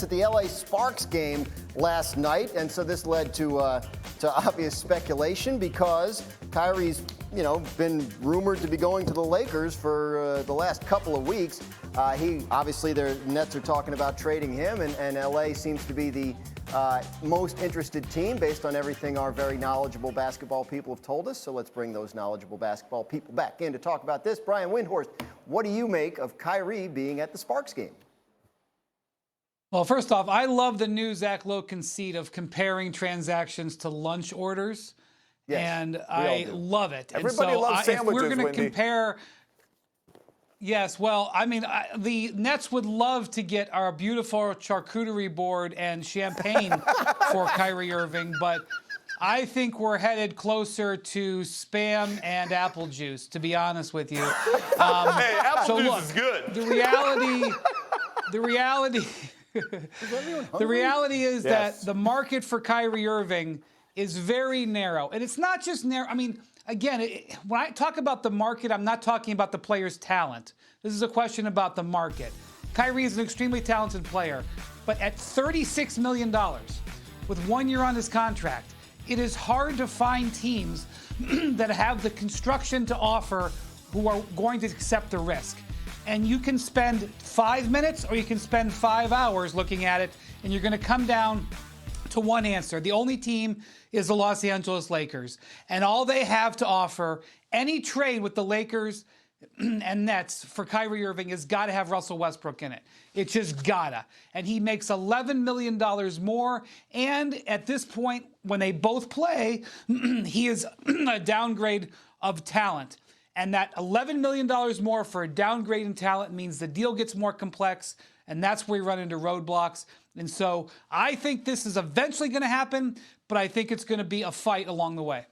Nets at the LA Sparks game last night, and so this led to obvious speculation because Kyrie's, been rumored to be going to the Lakers for the last couple of weeks. The Nets are talking about trading him, and LA seems to be the most interested team based on everything our very knowledgeable basketball people have told us. So let's bring those knowledgeable basketball people back in to talk about this. Brian Windhorst, what do you make of Kyrie being at the Sparks game? Well, first off, I love the new Zach Lowe conceit of comparing transactions to lunch orders. Yes, and I love it. Everybody loves sandwiches, if we're going to Wendy. compare, yes, well, the Nets would love to get our beautiful charcuterie board and champagne for Kyrie Irving, but I think we're headed closer to Spam and apple juice, to be honest with you. Hey, apple juice is good. The reality is that the market for Kyrie Irving is very narrow. And it's not just narrow. Again, when I talk about the market, I'm not talking about the player's talent. This is a question about the market. Kyrie is an extremely talented player, but at $36 million with 1 year on his contract, it is hard to find teams that have the construction to offer who are going to accept the risk. And you can spend 5 minutes or you can spend 5 hours looking at it, and you're going to come down to one answer. The only team is the Los Angeles Lakers. And all they have to offer, any trade with the Lakers and Nets for Kyrie Irving has got to have Russell Westbrook in it. It's just gotta. And he makes $11 million more. And at this point, when they both play, he is a downgrade of talent. And that $11 million more for a downgrade in talent means the deal gets more complex, and that's where you run into roadblocks. And so I think this is eventually going to happen, but I think it's going to be a fight along the way.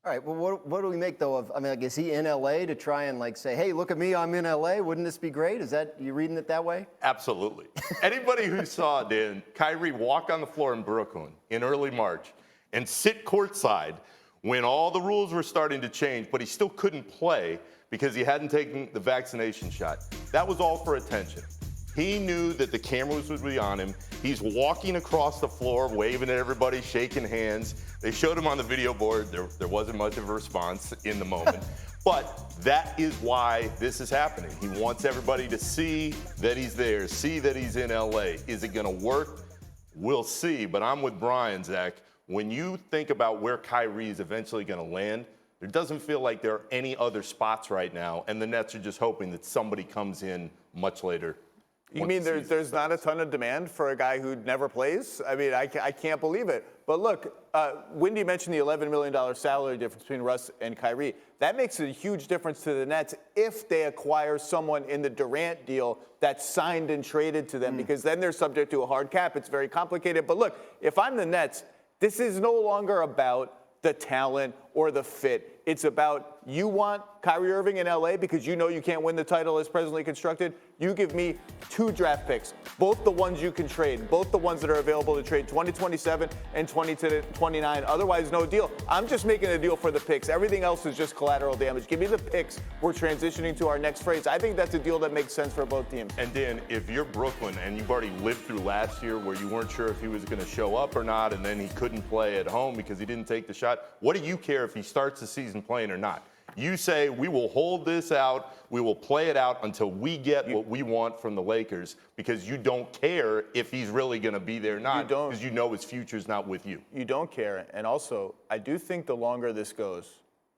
All right, well, what do we make, though, of, is he in L.A. to try and, say, hey, look at me, I'm in L.A.? Wouldn't this be great? Is that, you reading it that way? Absolutely. Anybody who saw, Dan, Kyrie walk on the floor in Brooklyn in early March and sit courtside when all the rules were starting to change, but he still couldn't play because he hadn't taken the vaccination shot. That was all for attention. He knew that the cameras would be on him. He's walking across the floor, waving at everybody, shaking hands. They showed him on the video board. There wasn't much of a response in the moment. But that is why this is happening. He wants everybody to see that he's there, see that he's in LA. Is it going to work? We'll see. But I'm with Brian, Zach. When you think about where Kyrie is eventually going to land, there doesn't feel like there are any other spots right now, and the Nets are just hoping that somebody comes in much later. You mean there's not a ton of demand for a guy who never plays? I can't believe it. But look, Wendy mentioned the $11 million salary difference between Russ and Kyrie. That makes a huge difference to the Nets if they acquire someone in the Durant deal that's signed and traded to them, because then they're subject to a hard cap. It's very complicated. But look, if I'm the Nets, this is no longer about the talent or the fit. It's about, you want Kyrie Irving in LA because you know you can't win the title as presently constructed. You give me 2 draft picks, both the ones you can trade, both the ones that are available to trade, 2027 and 2029. Otherwise, no deal. I'm just making a deal for the picks. Everything else is just collateral damage. Give me the picks. We're transitioning to our next phrase. I think that's a deal that makes sense for both teams. And Dan, if you're Brooklyn and you've already lived through last year where you weren't sure if he was going to show up or not, and then he couldn't play at home because he didn't take the shot, what do you care if he starts the season playing or not? You say, we will hold this out, we will play it out until we get what we want from the Lakers, because you don't care if he's really going to be there or not, because you know his future's not with you. You don't care. And also, I do think the longer this goes,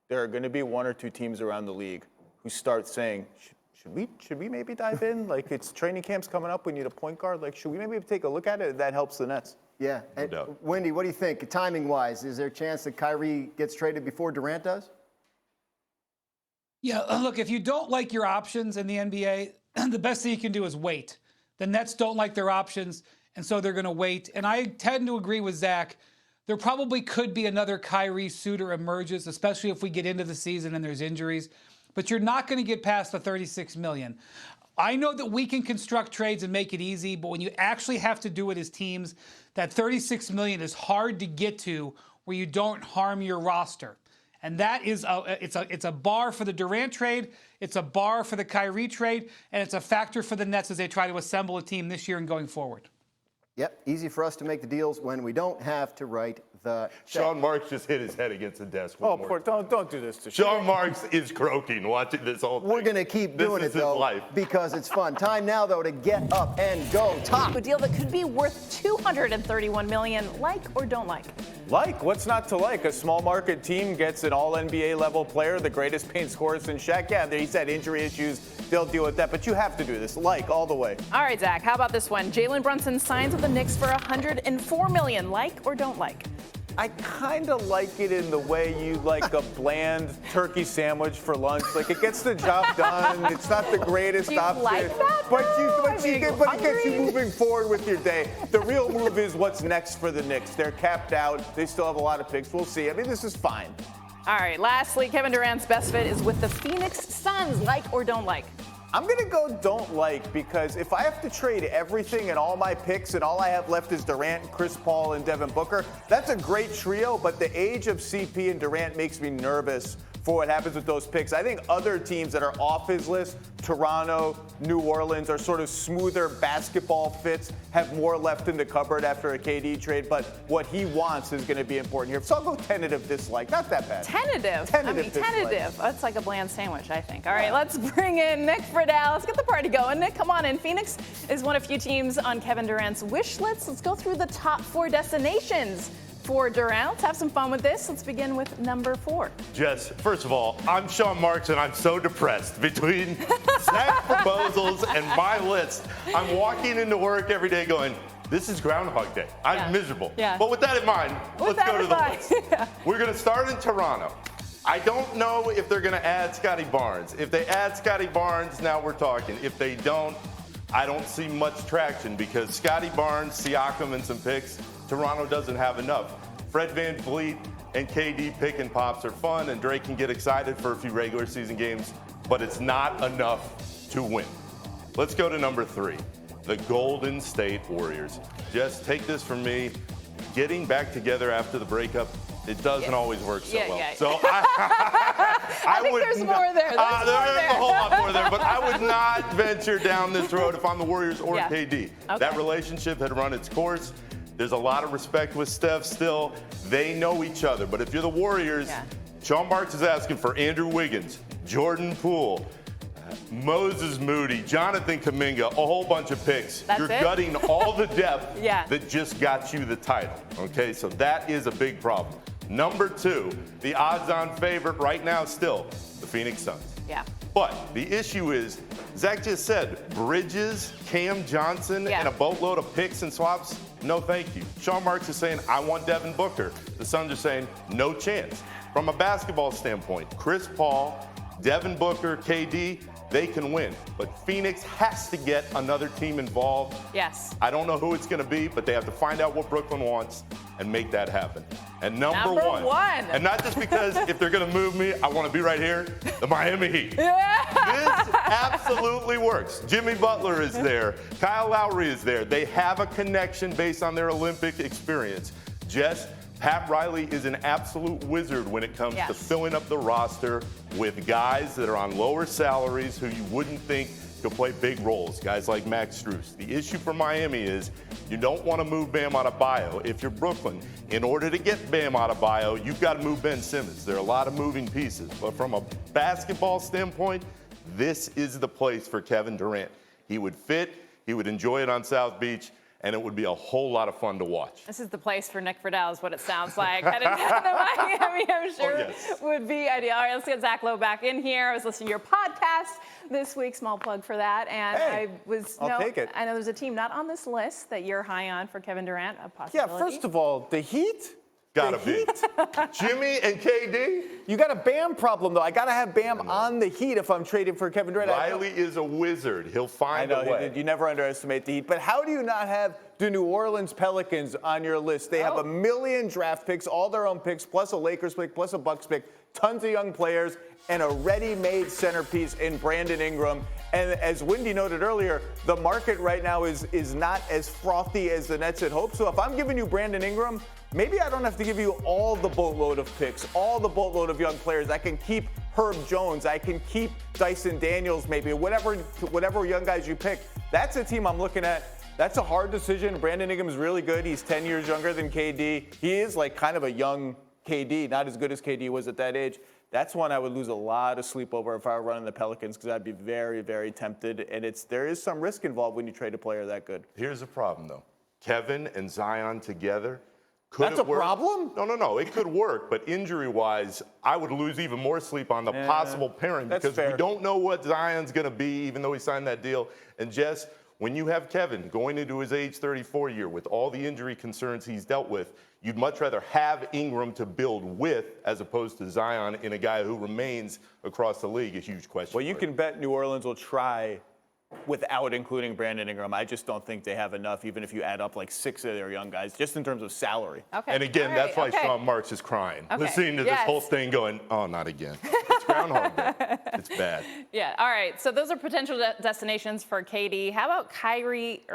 there are going to be 1 or 2 teams around the league who start saying, should we maybe dive in? It's training camps coming up, we need a point guard. Should we maybe take a look at it? That helps the Nets. Yeah. And Wendy, what do you think, timing-wise? Is there a chance that Kyrie gets traded before Durant does? Yeah, look, if you don't like your options in the NBA, the best thing you can do is wait. The Nets don't like their options, and so they're going to wait. And I tend to agree with Zach. There probably could be another Kyrie suitor emerges, especially if we get into the season and there's injuries. But you're not going to get past the $36 million. I know that we can construct trades and make it easy, but when you actually have to do it as teams, that $36 million is hard to get to where you don't harm your roster. And that is it's a bar for the Durant trade, it's a bar for the Kyrie trade, and it's a factor for the Nets as they try to assemble a team this year and going forward. Yep, easy for us to make the deals when we don't have to write the check. Sean Marks just hit his head against the desk. Oh, poor, don't do this to Sean Marks is croaking watching this whole thing. We're going to keep doing it, though, life. because it's fun. Time now, though, to get up and go. Top. A deal that could be worth $231 million. Like or don't like? Like, what's not to like? A small market team gets an all-NBA level player, the greatest paint scorer since Shaq. Yeah, he's had injury issues. They'll deal with that, but you have to do this. Like, all the way. All right, Zach, how about this one? Jalen Brunson signs with the Knicks for $104 million. Like or don't like? I kind of like it in the way you like a bland turkey sandwich for lunch. Like, it gets the job done. It's not the greatest Do you option. like that, but though? it gets you moving forward with your day. The real move is what's next for the Knicks. They're capped out. They still have a lot of picks. We'll see. I mean, this is fine. All right, lastly, Kevin Durant's best fit is with the Phoenix Suns. Like or don't like? I'm going to go don't like, because if I have to trade everything and all my picks and all I have left is Durant, Chris Paul, and Devin Booker, that's a great trio, but the age of CP and Durant makes me nervous for what happens with those picks. I think other teams that are off his list, Toronto, New Orleans, are sort of smoother basketball fits, have more left in the cupboard after a KD trade, but what he wants is going to be important here. So I'll go tentative dislike. Not that bad. Tentative. Tentative dislike. Tentative. That's like a bland sandwich, I think. All right, let's bring in Nick Friedel. Let's get the party going. Nick, come on in. Phoenix is one of few teams on Kevin Durant's wish list. Let's go through the top 4 destinations for Durant. Let's have some fun with this. Let's begin with number 4. Jess, first of all, I'm Sean Marks, and I'm so depressed. Between Zach proposals and my list, I'm walking into work every day going, this is Groundhog Day. I'm miserable. Yeah. But with that in mind, let's go to the list. We're going to start in Toronto. I don't know if they're going to add Scotty Barnes. If they add Scotty Barnes, now we're talking. If they don't, I don't see much traction, because Scotty Barnes, Siakam, and some picks, Toronto doesn't have enough. Fred VanVleet and KD pick and pops are fun, and Drake can get excited for a few regular season games, but it's not enough to win. Let's go to number 3, the Golden State Warriors. Just take this from me. Getting back together after the breakup, it doesn't always work so well. So I think there's more there. There's a whole lot more there, but I would not venture down this road if I'm the Warriors or KD. Okay. That relationship had run its course. There's a lot of respect with Steph still. They know each other. But if you're the Warriors, Sean Marks is asking for Andrew Wiggins, Jordan Poole, Moses Moody, Jonathan Kuminga, a whole bunch of picks. You're gutting all the depth that just got you the title. Okay, so that is a big problem. Number 2, the odds-on favorite right now still, the Phoenix Suns. Yeah. But the issue is, Zach just said, Bridges, Cam Johnson, and a boatload of picks and swaps, no thank you. Sean Marks is saying, I want Devin Booker. The Suns are saying, no chance. From a basketball standpoint, Chris Paul, Devin Booker, KD, they can win. But Phoenix has to get another team involved. Yes. I don't know who it's going to be, but they have to find out what Brooklyn wants and make that happen. And number one, and not just because if they're going to move me, I want to be right here, the Miami Heat. This absolutely works. Jimmy Butler is there. Kyle Lowry is there. They have a connection based on their Olympic experience. Jess, Pat Riley is an absolute wizard when it comes to filling up the roster with guys that are on lower salaries who you wouldn't think could play big roles, guys like Max Strus. The issue for Miami is you don't want to move Bam Adebayo. If you're Brooklyn, in order to get Bam Adebayo, you've got to move Ben Simmons. There are a lot of moving pieces. But from a basketball standpoint, this is the place for Kevin Durant. He would fit, he would enjoy it on South Beach, and it would be a whole lot of fun to watch. This is the place for Nick Friedel, is what it sounds like. Headed to Miami, I'm sure would be ideal. All right, let's get Zach Lowe back in here. I was listening to your podcast this week, small plug for that. And I'll take it. I know there's a team not on this list that you're high on for Kevin Durant, a possibility. Yeah, first of all, the Heat? Gotta be. Jimmy and KD? You got a Bam problem, though. I got to have Bam on the Heat if I'm trading for Kevin Durant. Riley is a wizard. He'll find a way. You never underestimate the Heat. But how do you not have the New Orleans Pelicans on your list? They have 1 million draft picks, all their own picks, plus a Lakers pick, plus a Bucks pick, tons of young players, and a ready-made centerpiece in Brandon Ingram. And as Wendy noted earlier, the market right now is not as frothy as the Nets had hoped. So if I'm giving you Brandon Ingram, maybe I don't have to give you all the boatload of picks, all the boatload of young players. I can keep Herb Jones. I can keep Dyson Daniels, maybe, whatever young guys you pick. That's a team I'm looking at That's a hard decision. Brandon Ingram's really good. He's 10 years younger than KD. He is like kind of a young KD, not as good as KD was at that age. That's one I would lose a lot of sleep over if I were running the Pelicans because I'd be very, very tempted. And there is some risk involved when you trade a player that good. Here's the problem, though. Kevin and Zion together. Could That's a problem? No. It could work, but injury-wise, I would lose even more sleep on the possible pairing because we don't know what Zion's going to be, even though he signed that deal. And Jess, when you have Kevin going into his age 34 year with all the injury concerns he's dealt with, you'd much rather have Ingram to build with as opposed to Zion in a guy who remains across the league a huge question. Well, you can bet New Orleans will try without including Brandon Ingram. I just don't think they have enough, even if you add up like 6 of their young guys, just in terms of salary. Okay. And again, that's why Sean Marks is crying, listening to this whole thing going, oh, not again. It's Groundhog Day. It's bad. Yeah, all right. So those are potential destinations for KD. How about Kyrie